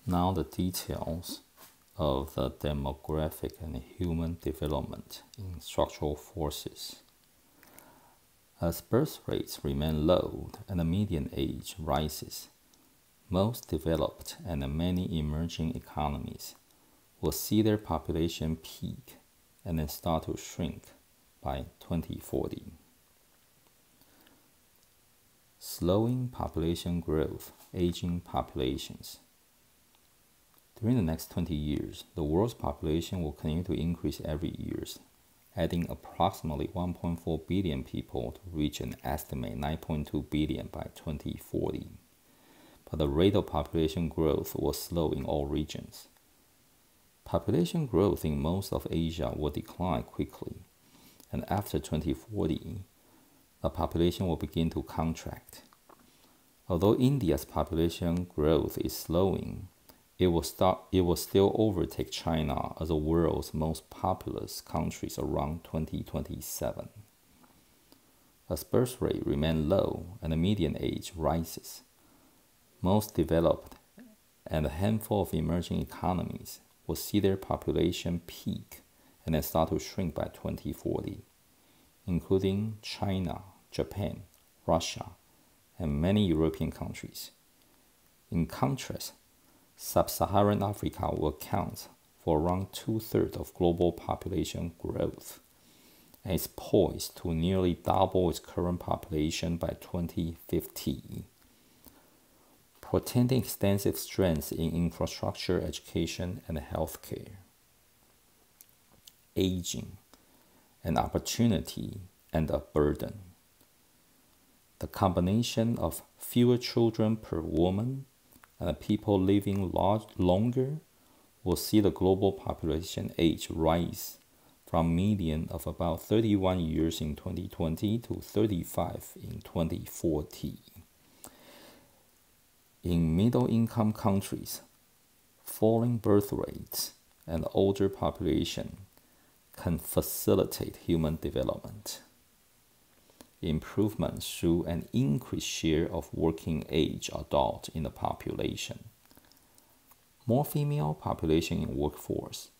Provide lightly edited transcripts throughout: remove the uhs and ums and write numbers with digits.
Now the details of the demographic and human development in structural forces. As birth rates remain low and the median age rises, most developed and many emerging economies will see their population peak and then start to shrink by 2040. Slowing population growth, aging populations. During the next 20 years, the world's population will continue to increase every year, adding approximately 1.4 billion people to reach an estimated 9.2 billion by 2040. But the rate of population growth will slow in all regions. Population growth in most of Asia will decline quickly, and after 2040, the population will begin to contract. Although India's population growth is slowing, it will still overtake China as the world's most populous country around 2027. As birth rate remains low and the median age rises, most developed and a handful of emerging economies will see their population peak and then start to shrink by 2040, including China, Japan, Russia, and many European countries. In contrast, Sub-Saharan Africa will account for around two-thirds of global population growth and is poised to nearly double its current population by 2050, portending extensive strengths in infrastructure, education, and healthcare. Aging, an opportunity and a burden. The combination of fewer children per woman and people living longer will see the global population age rise from median of about 31 years in 2020 to 35 in 2040. In middle-income countries, falling birth rates and older population can facilitate human development. Improvements through an increased share of working age adults in the population, more female population in workforce,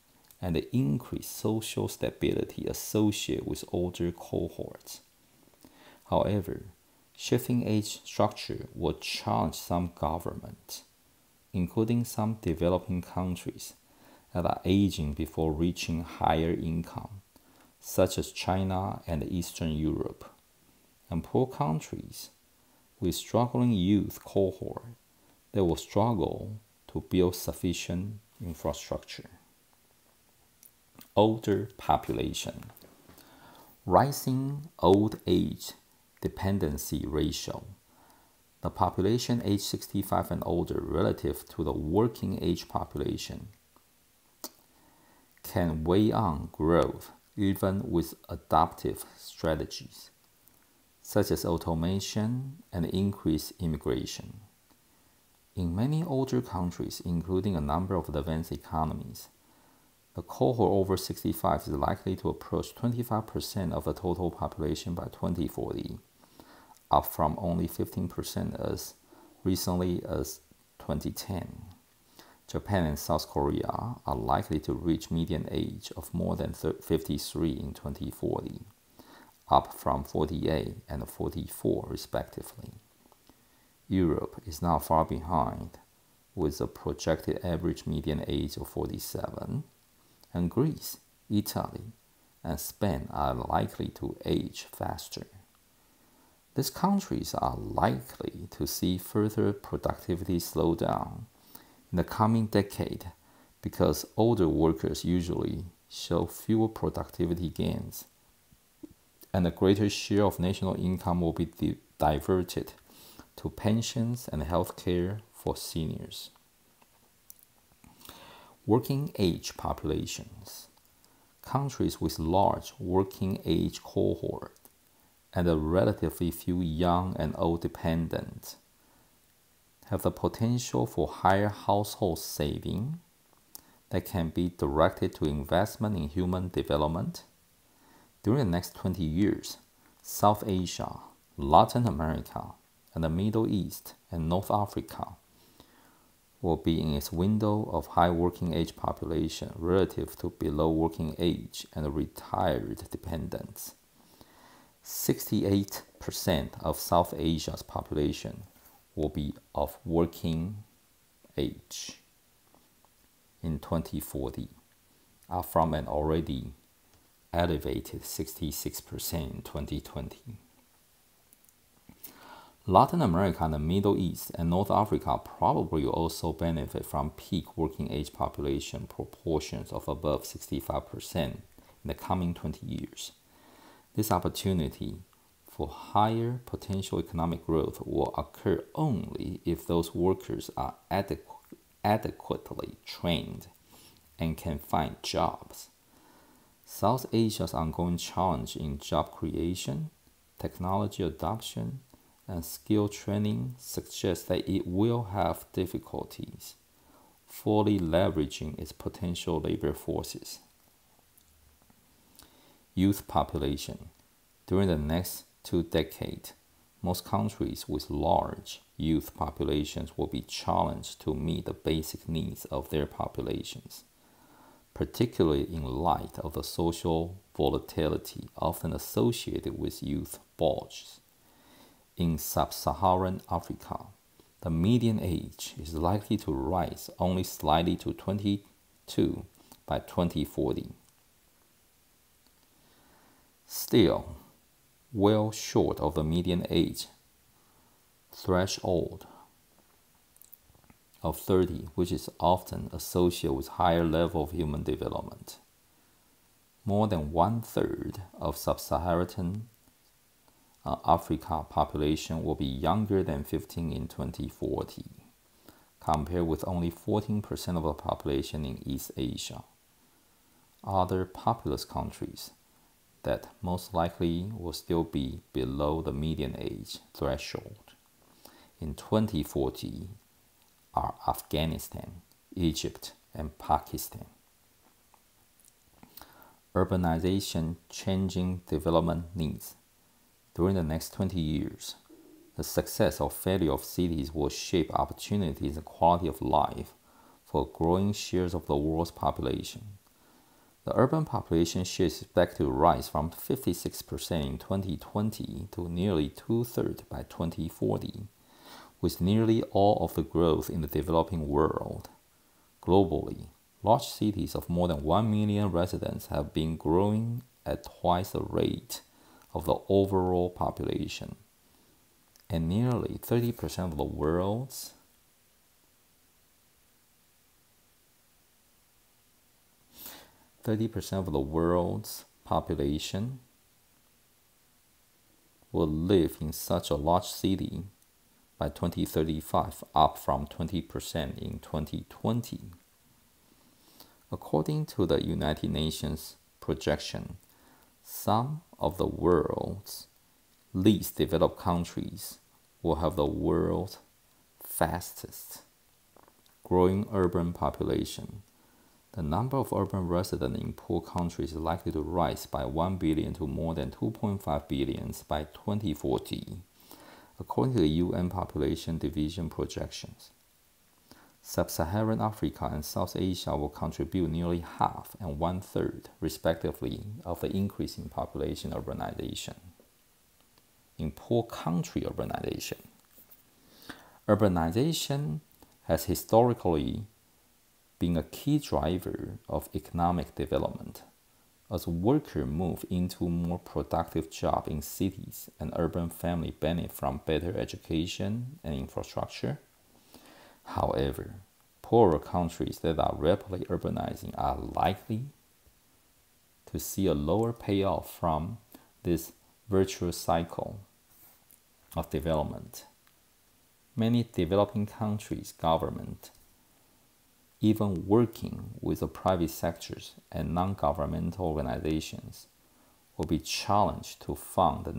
and the increased social stability associated with older cohorts. However, shifting age structure will challenge some governments, including some developing countries that are aging before reaching higher income, such as China and Eastern Europe, and poor countries with struggling youth cohort that will struggle to build sufficient infrastructure. Older population. Rising old age dependency ratio. The population age 65 and older relative to the working age population can weigh on growth even with adaptive strategies, such as automation and increased immigration. In many older countries, including a number of advanced economies, the cohort over 65 is likely to approach 25% of the total population by 2040, up from only 15% as recently as 2010. Japan and South Korea are likely to reach median age of more than 53 in 2040, up from 48 and 44 respectively. Europe is now far behind, with a projected average median age of 47, and Greece, Italy, and Spain are likely to age faster. These countries are likely to see further productivity slowdown in the coming decade because older workers usually show fewer productivity gains, and a greater share of national income will be diverted to pensions and health care for seniors. Working age populations. Countries with large working age cohort and a relatively few young and old dependents have the potential for higher household saving that can be directed to investment in human development. During the next 20 years, South Asia, Latin America, and the Middle East and North Africa will be in its window of high working age population relative to below working age and retired dependents. 68% of South Asia's population will be of working age in 2040, up from an already elevated 66% in 2020. Latin America and the Middle East and North Africa probably will also benefit from peak working age population proportions of above 65% in the coming 20 years. This opportunity for higher potential economic growth will occur only if those workers are adequately trained and can find jobs. South Asia's ongoing challenge in job creation, technology adoption, and skill training suggests that it will have difficulties fully leveraging its potential labor forces. Youth population. During the next 2 decades, most countries with large youth populations will be challenged to meet the basic needs of their populations, particularly in light of the social volatility often associated with youth bulges. In sub-Saharan Africa, the median age is likely to rise only slightly to 22 by 2040. Still, well short of the median age threshold of 30, which is often associated with higher level of human development. More than 1/3 of sub-Saharan Africa population will be younger than 15 in 2040, compared with only 14% of the population in East Asia. Other populous countries that most likely will still be below the median age threshold in 2040 are Afghanistan, Egypt, and Pakistan. Urbanization changing development needs. During the next 20 years, the success or failure of cities will shape opportunities and quality of life for growing shares of the world's population. The urban population share is expected to rise from 56% in 2020 to nearly 2/3 by 2040, with nearly all of the growth in the developing world. Globally, large cities of more than 1 million residents have been growing at twice the rate of the overall population, and nearly 30% of the world's population will live in such a large city by 2035, up from 20% in 2020. According to the United Nations projection, some of the world's least developed countries will have the world's fastest growing urban population. The number of urban residents in poor countries is likely to rise by 1 billion to more than 2.5 billion by 2040, according to the UN Population Division projections. Sub-Saharan Africa and South Asia will contribute nearly half and 1/3, respectively, of the increase in population urbanization. In poor country urbanization has historically been a key driver of economic development. As workers move into more productive jobs in cities and urban families benefit from better education and infrastructure. However, poorer countries that are rapidly urbanizing are likely to see a lower payoff from this virtuous cycle of development. Many developing countries' government, even working with the private sectors and non-governmental organizations, will be challenged to fund the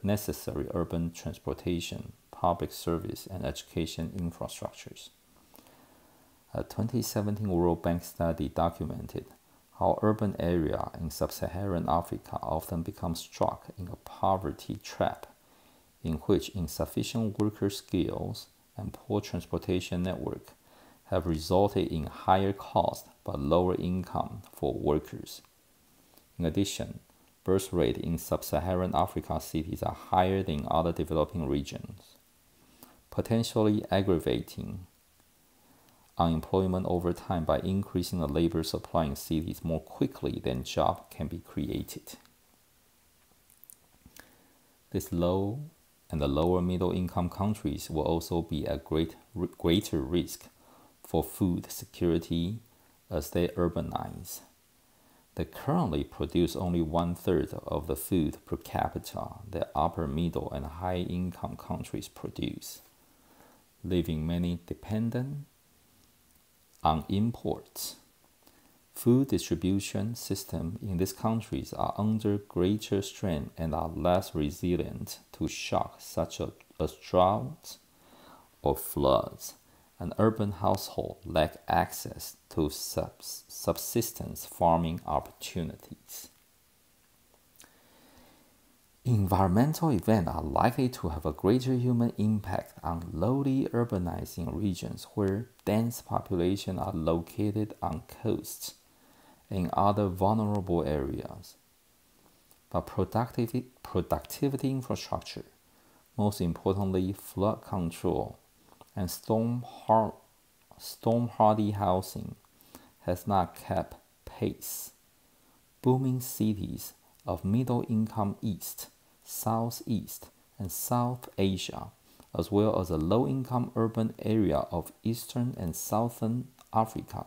necessary urban transportation, public service, and education infrastructures. A 2017 World Bank study documented how urban areas in sub-Saharan Africa often become stuck in a poverty trap in which insufficient worker skills and poor transportation network have resulted in higher cost but lower income for workers. In addition, birth rates in sub-Saharan Africa cities are higher than other developing regions, potentially aggravating unemployment over time by increasing the labor supply in cities more quickly than jobs can be created. This low and the lower middle income countries will also be at greater risk for food security as they urbanize. They currently produce only 1/3 of the food per capita that upper middle and high income countries produce, leaving many dependent on imports. Food distribution systems in these countries are under greater strain and are less resilient to shocks such as droughts or floods, and urban households lack access to subsistence farming opportunities. Environmental events are likely to have a greater human impact on lowly urbanizing regions where dense populations are located on coasts and other vulnerable areas. But productivity infrastructure, most importantly flood control and storm-hardy housing, has not kept pace. Booming cities of middle-income East, Southeast, and South Asia, as well as a low-income urban area of Eastern and Southern Africa,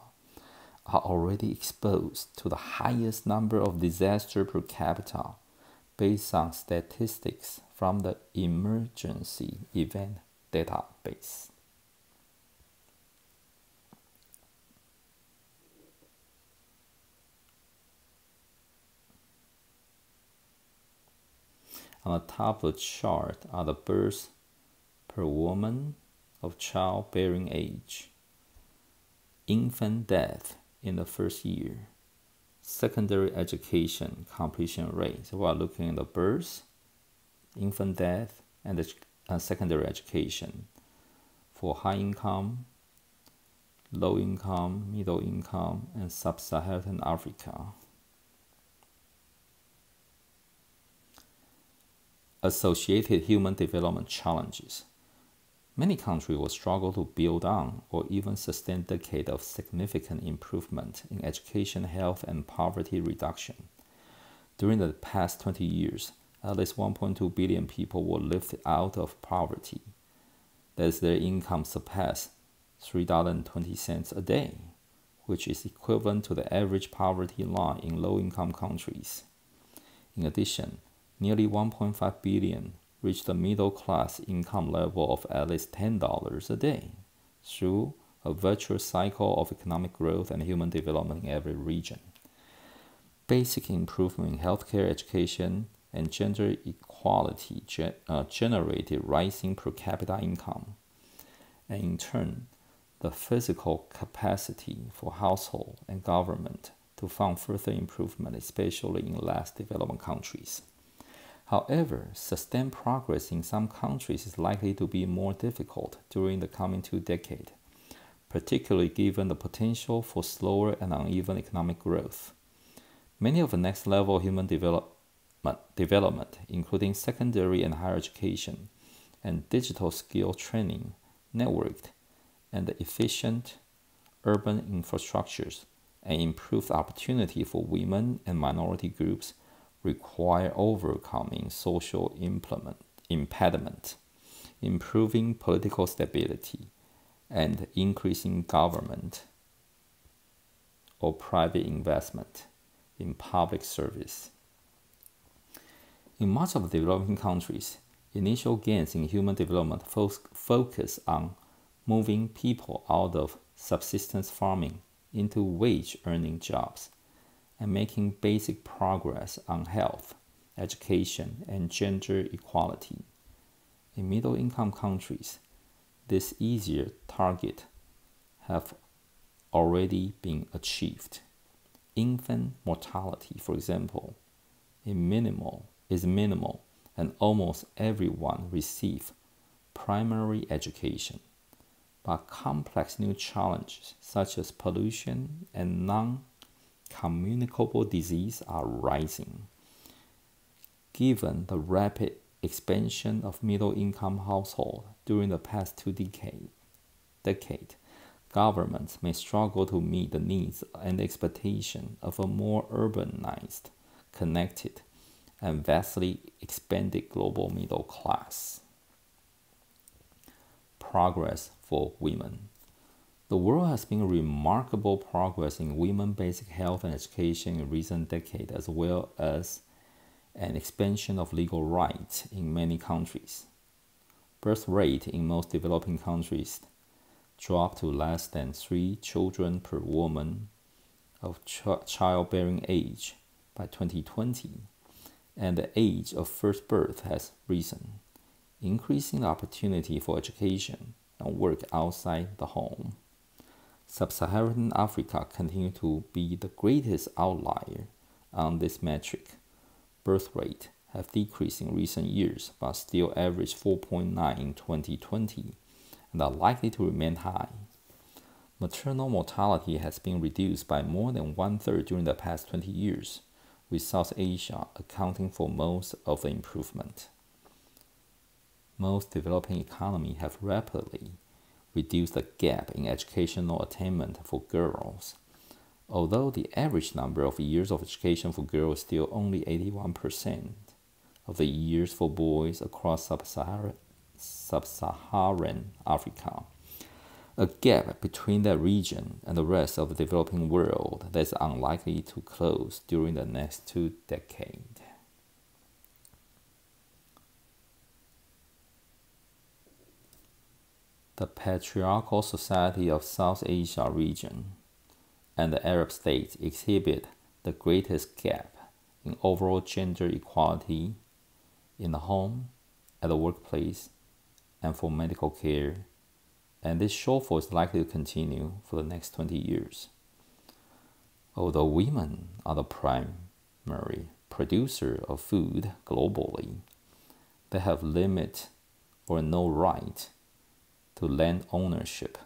are already exposed to the highest number of disasters per capita based on statistics from the Emergency Event Database. On the top of the chart are the births per woman of childbearing age, infant death in the first year, secondary education completion rate. So we're looking at the births, infant death, and the secondary education for high income, low income, middle income, and sub-Saharan Africa. Associated human development challenges. Many countries will struggle to build on or even sustain decades of significant improvement in education, health, and poverty reduction. During the past 20 years, at least 1.2 billion people were lifted out of poverty. That is, their income surpassed $3.20 a day, which is equivalent to the average poverty line in low-income countries. In addition, nearly 1.5 billion reached the middle-class income level of at least $10 a day through a virtuous cycle of economic growth and human development in every region. Basic improvement in healthcare, education, and gender equality generated rising per capita income, and in turn, the physical capacity for household and government to fund further improvement, especially in less developed countries. However, sustained progress in some countries is likely to be more difficult during the coming 2 decades, particularly given the potential for slower and uneven economic growth. Many of the next level human development, including secondary and higher education, and digital skill training, networked and efficient urban infrastructures, and improved opportunity for women and minority groups, require overcoming social impediment, improving political stability, and increasing government or private investment in public service. In much of the developing countries, initial gains in human development focus on moving people out of subsistence farming into wage-earning jobs, and making basic progress on health, education, and gender equality. In middle-income countries, this easier target have already been achieved. Infant mortality, for example, is minimal, and almost everyone receives primary education. but complex new challenges such as pollution and non-communicable disease are rising. Given the rapid expansion of middle-income households during the past 2 decades, governments may struggle to meet the needs and expectations of a more urbanized, connected, and vastly expanded global middle class. Progress for women. The world has been remarkable progress in women's basic health and education in recent decades, as well as an expansion of legal rights in many countries. Birth rate in most developing countries dropped to less than 3 children per woman of childbearing age by 2020, and the age of first birth has risen, increasing the opportunity for education and work outside the home. Sub-Saharan Africa continues to be the greatest outlier on this metric. Birth rate have decreased in recent years, but still average 4.9 in 2020 and are likely to remain high. Maternal mortality has been reduced by more than 1/3 during the past 20 years, with South Asia accounting for most of the improvement. Most developing economies have rapidly reduced the gap in educational attainment for girls. Although the average number of years of education for girls is still only 81% of the years for boys across sub-Saharan Africa, a gap between that region and the rest of the developing world that is unlikely to close during the next 2 decades. The patriarchal society of South Asia region and the Arab states exhibit the greatest gap in overall gender equality in the home, at the workplace, and for medical care, and this shortfall is likely to continue for the next 20 years. Although women are the primary producer of food globally, they have limited or no right to land ownership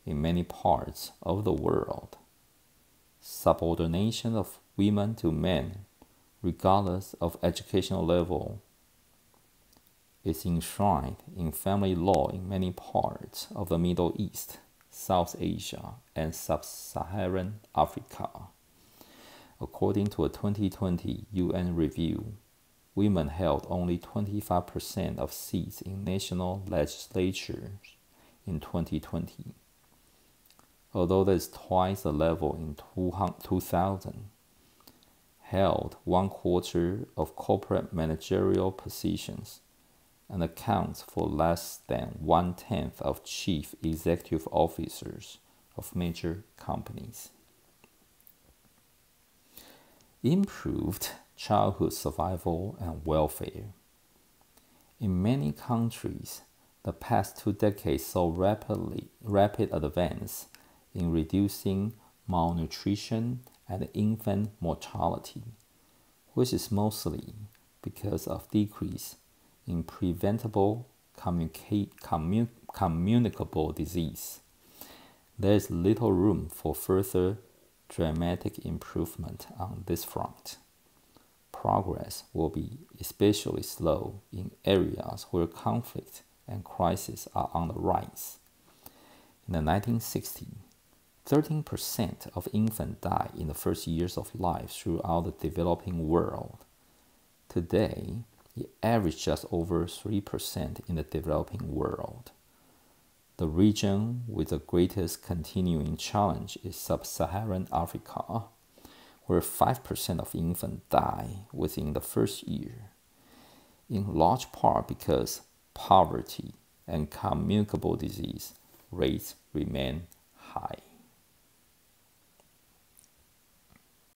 in many parts of the world. Subordination of women to men, regardless of educational level, is enshrined in family law in many parts of the Middle East, South Asia, and Sub-Saharan Africa. According to a 2020 UN review, women held only 25% of seats in national legislatures in 2020, although that is twice the level in 2000, held 1/4 of corporate managerial positions and accounts for less than 1/10 of chief executive officers of major companies. Improved childhood survival and welfare. In many countries, the past 2 decades saw rapid advance in reducing malnutrition and infant mortality, which is mostly because of decrease in preventable communicable disease. There is little room for further dramatic improvement on this front. Progress will be especially slow in areas where conflict and crisis are on the rise. In the 1960s, 13% of infants died in the first years of life throughout the developing world. Today, it averages just over 3% in the developing world. The region with the greatest continuing challenge is Sub-Saharan Africa, where 5% of infants die within the first year, in large part because poverty and communicable disease rates remain high.